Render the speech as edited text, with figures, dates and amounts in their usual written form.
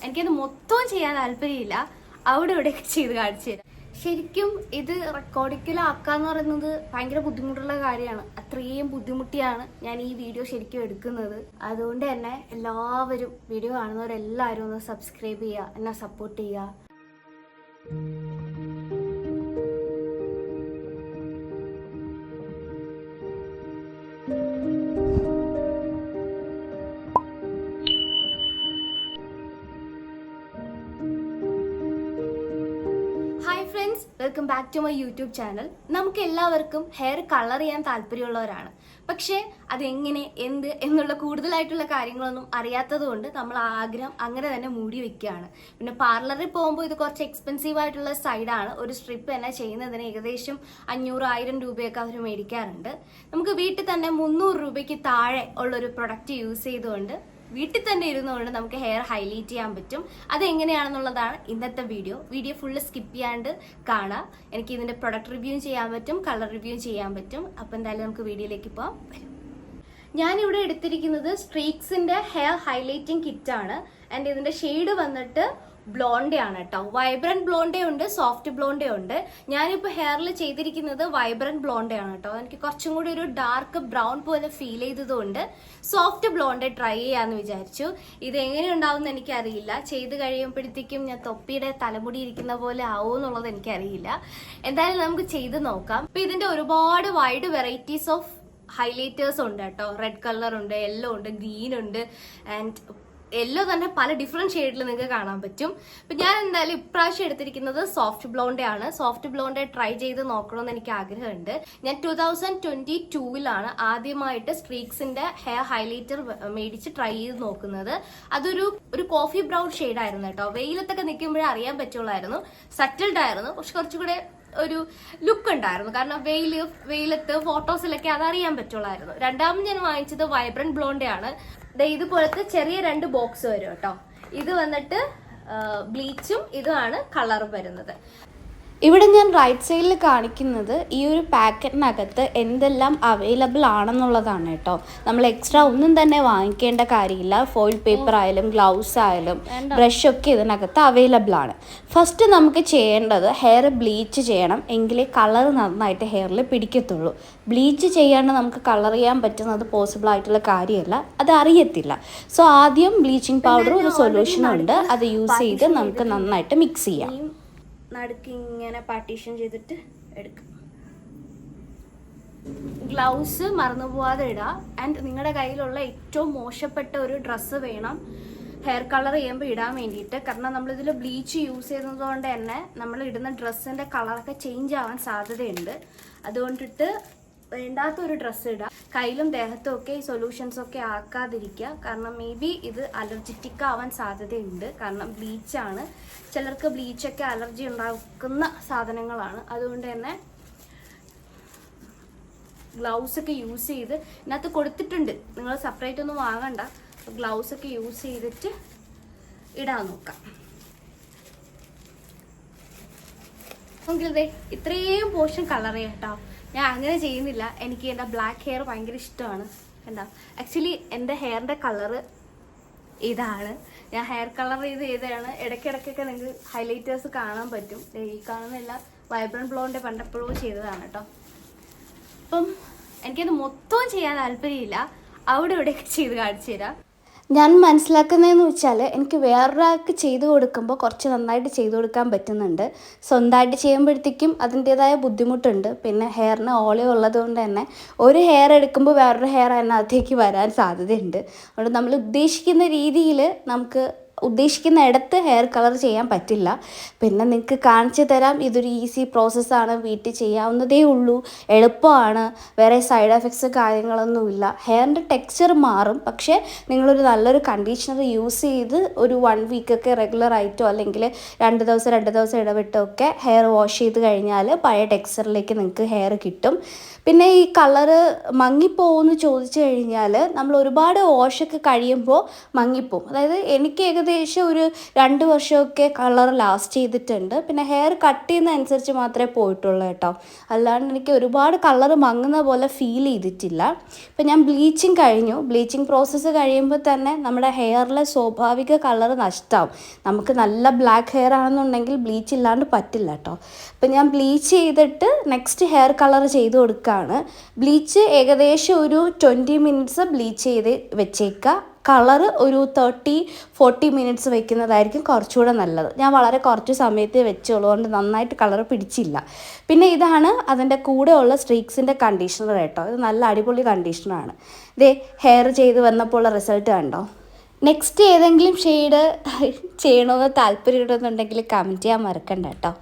എനിക്കത് മൊത്തവും ചെയ്യാൻ താല്പര്യമില്ല. അവിടെ ഇവിടെയൊക്കെ ചെയ്ത് കാണിച്ചു തരാം. ശരിക്കും ഇത് റെക്കോർഡിക്കലാക്കാന്ന് പറയുന്നത് ഭയങ്കര ബുദ്ധിമുട്ടുള്ള കാര്യമാണ്. അത്രയും ബുദ്ധിമുട്ടിയാണ് ഞാൻ ഈ വീഡിയോ ശരിക്കും എടുക്കുന്നത്. അതുകൊണ്ട് തന്നെ എല്ലാവരും വീഡിയോ കാണുന്നവരെല്ലാവരും ഒന്ന് സബ്സ്ക്രൈബ് ചെയ്യുക, എന്നെ സപ്പോർട്ട് ചെയ്യുക. Hi friends, welcome back to my YouTube channel. നമുക്ക് എല്ലാവർക്കും ഹെയർ കളർ ചെയ്യാൻ താല്പര്യമുള്ളവരാണ്. പക്ഷേ അതെങ്ങനെ, എന്ത് എന്നുള്ള കൂടുതലായിട്ടുള്ള കാര്യങ്ങളൊന്നും അറിയാത്തത് കൊണ്ട് നമ്മൾ ആഗ്രഹം അങ്ങനെ തന്നെ മൂടി വെക്കുകയാണ്. പിന്നെ പാർലറിൽ പോകുമ്പോൾ ഇത് കുറച്ച് എക്സ്പെൻസീവ് ആയിട്ടുള്ള സൈഡാണ്. ഒരു സ്ട്രിപ്പ് തന്നെ ചെയ്യുന്നതിന് ഏകദേശം 500-1000 രൂപയൊക്കെ അവർ മേടിക്കാറുണ്ട്. നമുക്ക് വീട്ടിൽ തന്നെ 300 രൂപയ്ക്ക് താഴെ ഉള്ളൊരു പ്രൊഡക്റ്റ് യൂസ് ചെയ്തുകൊണ്ട് വീട്ടിൽ തന്നെ ഇരുന്നുകൊണ്ട് നമുക്ക് ഹെയർ ഹൈലൈറ്റ് ചെയ്യാൻ പറ്റും. അതെങ്ങനെയാണെന്നുള്ളതാണ് ഇന്നത്തെ വീഡിയോ ഫുള്ള് സ്കിപ്പ് ചെയ്യാണ്ട് കാണാം. എനിക്ക് ഇതിന്റെ പ്രൊഡക്റ്റ് റിവ്യൂ ചെയ്യാൻ പറ്റും, കളർ റിവ്യൂ ചെയ്യാൻ പറ്റും. അപ്പം എന്തായാലും നമുക്ക് വീഡിയോയിലേക്ക് പോകാം. ഞാനിവിടെ എടുത്തിരിക്കുന്നത് സ്ട്രീക്സിന്റെ ഹെയർ ഹൈലൈറ്റിംഗ് കിറ്റ് ആണ്. ആൻഡ് ഇതിന്റെ ഷെയ്ഡ് വന്നിട്ട് ബ്ലോണ്ടേ ആണ് കേട്ടോ. വൈബ്രന്റ് ബ്ലോണ്ടേ ഉണ്ട്, സോഫ്റ്റ് ബ്ലോണ്ടേ ഉണ്ട്. ഞാനിപ്പോൾ ഹെയറിൽ ചെയ്തിരിക്കുന്നത് വൈബ്രന്റ് ബ്ലോണ്ടേ ആണ് കേട്ടോ. എനിക്ക് കുറച്ചും കൂടി ഒരു ഡാർക്ക് ബ്രൗൺ പോലെ ഫീൽ ചെയ്തതുകൊണ്ട് സോഫ്റ്റ് ബ്ലോണ്ടേ ട്രൈ ചെയ്യാന്ന് വിചാരിച്ചു. ഇത് എങ്ങനെ ഉണ്ടാവും എന്ന് എനിക്കറിയില്ല. ചെയ്ത് കഴിയുമ്പോഴത്തേക്കും ഞാൻ തൊപ്പിയുടെ തലമുടി ഇരിക്കുന്ന പോലെ ആവും എന്നുള്ളത് എനിക്കറിയില്ല. എന്തായാലും നമുക്ക് ചെയ്ത് നോക്കാം. അപ്പൊ ഇതിന്റെ ഒരുപാട് വൈഡ് വെറൈറ്റീസ് ഓഫ് ഹൈലൈറ്റേഴ്സ് ഉണ്ട് കേട്ടോ. റെഡ് കളർ ഉണ്ട്, യെല്ലോ ഉണ്ട്, ഗ്രീൻ ഉണ്ട്. ആൻഡ് യെല്ലോ തന്നെ പല ഡിഫറെന്റ് ഷെയ്ഡിൽ നിങ്ങൾക്ക് കാണാൻ പറ്റും. അപ്പൊ ഞാൻ എന്തായാലും ഇപ്രാവശ്യം എടുത്തിരിക്കുന്നത് സോഫ്റ്റ് ബ്ലോണ്ടേ ആണ്. സോഫ്റ്റ് ബ്ലോണ്ടേ ട്രൈ ചെയ്ത് നോക്കണമെന്ന് എനിക്ക് ആഗ്രഹമുണ്ട്. ഞാൻ 2022 ആദ്യമായിട്ട് സ്ട്രീക്സിന്റെ ഹെയർ ഹൈലൈറ്റർ മേടിച്ച് ട്രൈ ചെയ്ത് നോക്കുന്നത്. അതൊരു കോഫി ബ്രൗൺ ഷെയ്ഡ് ആയിരുന്നു കേട്ടോ. വെയിലത്തൊക്കെ നിൽക്കുമ്പോഴേ അറിയാൻ പറ്റുള്ളായിരുന്നു. സറ്റിൽഡ് ആയിരുന്നു, പക്ഷെ കുറച്ചുകൂടെ ഒരു ലുക്ക് ഉണ്ടായിരുന്നു. കാരണം വെയിലത്ത് ഫോട്ടോസിലൊക്കെ അതറിയാൻ പറ്റുള്ളായിരുന്നു. രണ്ടാമത് ഞാൻ വാങ്ങിച്ചത് വൈബ്രന്റ് ബ്ലോണ്ടേ ആണ്. ഇതുപോലത്തെ ചെറിയ 2 ബോക്സ് വരും കേട്ടോ. ഇത് വന്നിട്ട് ബ്ലീച്ചും ഇതുമാണ് കളർ വരുന്നത്. ഇവിടെ ഞാൻ റൈറ്റ് സൈഡിൽ കാണിക്കുന്നത് ഈ ഒരു പാക്കറ്റിനകത്ത് എന്തെല്ലാം അവൈലബിൾ ആണെന്നുള്ളതാണ് കേട്ടോ. നമ്മൾ എക്സ്ട്രാ ഒന്നും തന്നെ വാങ്ങിക്കേണ്ട കാര്യമില്ല. ഫോയിൽ പേപ്പർ ആയാലും ഗ്ലൗസ് ആയാലും ബ്രഷൊക്കെ ഇതിനകത്ത് അവൈലബിൾ ആണ്. ഫസ്റ്റ് നമുക്ക് ചെയ്യേണ്ടത് ഹെയർ ബ്ലീച്ച് ചെയ്യണം. എങ്കിലേ കളർ നന്നായിട്ട് ഹെയറിൽ പിടിക്കത്തുള്ളൂ. ബ്ലീച്ച് ചെയ്യാണ്ട് നമുക്ക് കളർ ചെയ്യാൻ പറ്റുന്നത് പോസിബിൾ ആയിട്ടുള്ള കാര്യമല്ല, അത് അറിയത്തില്ല. സോ ആദ്യം ബ്ലീച്ചിങ് പൗഡർ ഒരു സൊല്യൂഷൻ ഉണ്ട്, അത് യൂസ് ചെയ്ത് നമുക്ക് നന്നായിട്ട് മിക്സ് ചെയ്യാം. നടുക്ക് ഇങ്ങനെ പാർട്ടീഷൻ ചെയ്തിട്ട് എടുക്കും. ഗ്ലൗസ് മറന്നുപോവാതെ ഇടുക. ആൻഡ് നിങ്ങളുടെ കയ്യിലുള്ള ഏറ്റവും മോശപ്പെട്ട ഒരു ഡ്രസ്സ് വേണം ഹെയർ കളർ ചെയ്യുമ്പോൾ ഇടാൻ വേണ്ടിയിട്ട്. കാരണം നമ്മളിതിൽ ബ്ലീച്ച് യൂസ് ചെയ്യുന്നത് കൊണ്ട് തന്നെ നമ്മൾ ഇടുന്ന ഡ്രസ്സിൻ്റെ കളറൊക്കെ ചേഞ്ച് ആവാൻ സാധ്യതയുണ്ട്. അതുകൊണ്ടിട്ട് വേണ്ടാത്തൊരു ഡ്രസ്സ് ഇടുക. കയ്യിലും ദേഹത്തും ഒക്കെ ഈ സൊല്യൂഷൻസ് ഒക്കെ ആക്കാതിരിക്കുക. കാരണം മേ ബി ഇത് അലർജിറ്റിക് ആവാൻ സാധ്യതയുണ്ട്. കാരണം ബ്ലീച്ചാണ്. ചിലർക്ക് ബ്ലീച്ചൊക്കെ അലർജി ഉണ്ടാക്കുന്ന സാധനങ്ങളാണ്. അതുകൊണ്ട് തന്നെ ഗ്ലൗസ് ഒക്കെ യൂസ് ചെയ്ത് ഇതിനകത്ത് കൊടുത്തിട്ടുണ്ട്, നിങ്ങൾ സെപ്പറേറ്റ് ഒന്നും വാങ്ങണ്ട. ഗ്ലൗസ് ഒക്കെ യൂസ് ചെയ്തിട്ട് ഇടാൻ നോക്കാം. നമുക്കിതേ ഇത്രയും പോർഷൻ കളർ ചെയ്യാം കേട്ടോ. ഞാൻ അങ്ങനെ ചെയ്യുന്നില്ല. എനിക്ക് എൻ്റെ ബ്ലാക്ക് ഹെയർ ഭയങ്കര ഇഷ്ടമാണ്. എന്താ ആക്ച്വലി എൻ്റെ ഹെയറിൻ്റെ കളറ് ഇതാണ്. ഞാൻ ഹെയർ കളർ ചെയ്തതാണ്. ഇടയ്ക്കിടയ്ക്കൊക്കെ നിങ്ങൾക്ക് ഹൈലൈറ്റേഴ്സ് കാണാൻ പറ്റും. ഈ കാണുന്നില്ല വൈബ്രന്റ് ബ്ലോണ്ടേ പണ്ടെപ്പോഴും ചെയ്തതാണ് കേട്ടോ. അപ്പം എനിക്കത് മൊത്തവും ചെയ്യാൻ താല്പര്യമില്ല. അവിടെ ഇവിടെയൊക്കെ ചെയ്ത് കാണിച്ചു തരാം. ഞാൻ മനസ്സിലാക്കുന്നതെന്ന് വെച്ചാൽ എനിക്ക് വേറൊരാൾക്ക് ചെയ്ത് കൊടുക്കുമ്പോൾ കുറച്ച് നന്നായിട്ട് ചെയ്ത് കൊടുക്കാൻ പറ്റുന്നുണ്ട്. സ്വന്തമായിട്ട് ചെയ്യുമ്പോഴത്തേക്കും അതിൻ്റേതായ ബുദ്ധിമുട്ടുണ്ട്. പിന്നെ ഹെയറിന് ഓളി ഉള്ളത് കൊണ്ട് തന്നെ ഒരു ഹെയർ എടുക്കുമ്പോൾ വേറൊരു ഹെയർ അതിനകത്തേക്ക് വരാൻ സാധ്യതയുണ്ട്. അതുകൊണ്ട് നമ്മൾ ഉദ്ദേശിക്കുന്ന രീതിയിൽ നമുക്ക് ഉദ്ദേശിക്കുന്ന ഇടത്ത് ഹെയർ കളർ ചെയ്യാൻ പറ്റില്ല. പിന്നെ നിങ്ങൾക്ക് കാണിച്ചു തരാം. ഇതൊരു ഈസി പ്രോസസ്സാണ്, വീട്ടിൽ ചെയ്യാവുന്നതേ ഉള്ളൂ, എളുപ്പമാണ്, വേറെ സൈഡ് എഫക്ട്സ് കാര്യങ്ങളൊന്നുമില്ല. ഹെയറിൻ്റെ ടെക്സ്ചർ മാറും, പക്ഷേ നിങ്ങളൊരു നല്ലൊരു കണ്ടീഷണർ യൂസ് ചെയ്ത് ഒരു 1 വീക്കൊക്കെ റെഗുലറായിട്ടോ അല്ലെങ്കിൽ 2 ദിവസം ഇടവിട്ടോ ഒക്കെ ഹെയർ വാഷ് ചെയ്ത് കഴിഞ്ഞാൽ പഴയ ടെക്സ്ചറിലേക്ക് നിങ്ങൾക്ക് ഹെയർ കിട്ടും. പിന്നെ ഈ കളറ് മങ്ങിപ്പോകുമെന്ന് ചോദിച്ചു കഴിഞ്ഞാൽ നമ്മൾ ഒരുപാട് വാഷൊക്കെ കഴിയുമ്പോൾ മങ്ങിപ്പോവും. അതായത് എനിക്ക് ഏകദേശം ഏകദേശം ഒരു 2 വർഷമൊക്കെ കളർ ലാസ്റ്റ് ചെയ്തിട്ടുണ്ട്. പിന്നെ ഹെയർ കട്ട് ചെയ്യുന്നതനുസരിച്ച് മാത്രമേ പോയിട്ടുള്ളൂ കേട്ടോ, അല്ലാണ്ട് എനിക്ക് ഒരുപാട് കളർ മങ്ങുന്ന പോലെ ഫീൽ ചെയ്തിട്ടില്ല. ഇപ്പം ഞാൻ ബ്ലീച്ചിങ് കഴിഞ്ഞു. ബ്ലീച്ചിങ് പ്രോസസ്സ് കഴിയുമ്പോൾ തന്നെ നമ്മുടെ ഹെയറിലെ സ്വാഭാവിക കളർ നഷ്ടമാവും. നമുക്ക് നല്ല ബ്ലാക്ക് ഹെയർ ആണെന്നുണ്ടെങ്കിൽ ബ്ലീച്ച് ഇല്ലാണ്ട് പറ്റില്ല കേട്ടോ. അപ്പം ഞാൻ ബ്ലീച്ച് ചെയ്തിട്ട് നെക്സ്റ്റ് ഹെയർ കളർ ചെയ്ത് കൊടുക്കുകയാണ്. ബ്ലീച്ച് ഏകദേശം ഒരു 20 മിനിറ്റ്സ് ബ്ലീച്ച് ചെയ്ത് വെച്ചേക്കുക. കളർ ഒരു 30-40 മിനിറ്റ്സ് വെക്കുന്നതായിരിക്കും കുറച്ചുകൂടെ നല്ലത്. ഞാൻ വളരെ കുറച്ച് സമയത്ത് വെച്ചുള്ളതുകൊണ്ട് നന്നായിട്ട് കളർ പിടിച്ചില്ല. പിന്നെ ഇതാണ് അതിൻ്റെ കൂടെയുള്ള സ്ട്രീക്സിൻ്റെ കണ്ടീഷണർ കേട്ടോ. ഇത് നല്ല അടിപൊളി കണ്ടീഷണറാണ്. ഇതേ ഹെയർ ചെയ്ത് വന്നപ്പോൾ ഉള്ള റിസൾട്ട് കണ്ടോ. നെക്സ്റ്റ് ഏതെങ്കിലും ഷെയ്ഡ് ചെയ്യണമെന്ന് താല്പര്യമുണ്ടെന്നുണ്ടെങ്കിൽ കമൻറ്റ് ചെയ്യാൻ മറക്കണ്ട കേട്ടോ.